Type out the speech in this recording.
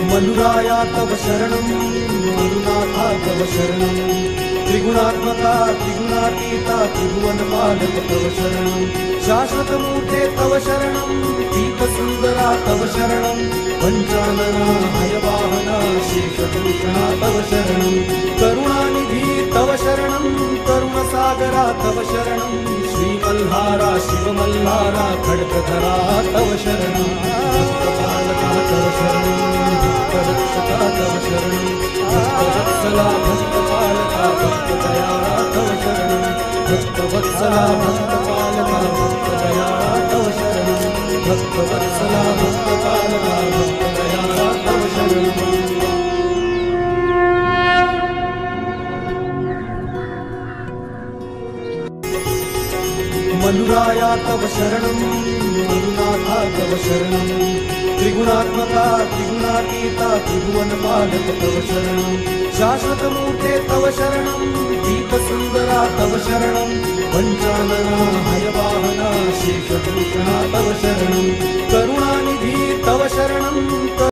मनुराया तव शरणं मनुनाथा तव शरणं त्रिगुणात्मका त्रिगुणातीता त्रिभुवनपालक तव शरणं शाश्वतमूर्ते तव शरणं दीपसुन्दरा तव शरणं पञ्चानना हयवाहना शेषभूषणा तव शरणं करुणानिधि तव शरणं करुणसागरा तव शरणं श्रीमल्हारा शिवमल्हारा खड्गधरा तव शरणं भक्तपालका तव शरणं भक्तरक्षका तव शरणं भक्तवत्सला भक्तपालका भक्तदयाळा तव शरणं भक्तवत्सला भक्तपालका भक्तदयाळा तव शरणं भक्तवत्सला भक्तपालका भक्तदयाळा तव शरणं मनुराया तव शरणं मनुनाथा तव शरणं त्रिगुणात्मका त्रिगुणातीता त्रिभुवनपालक तव शरणं शाश्वतमूर्ते तव शरणं दीपसुन्दरा तव शरणं पञ्चानना हयवाहना शेषभूषणा तव शरणं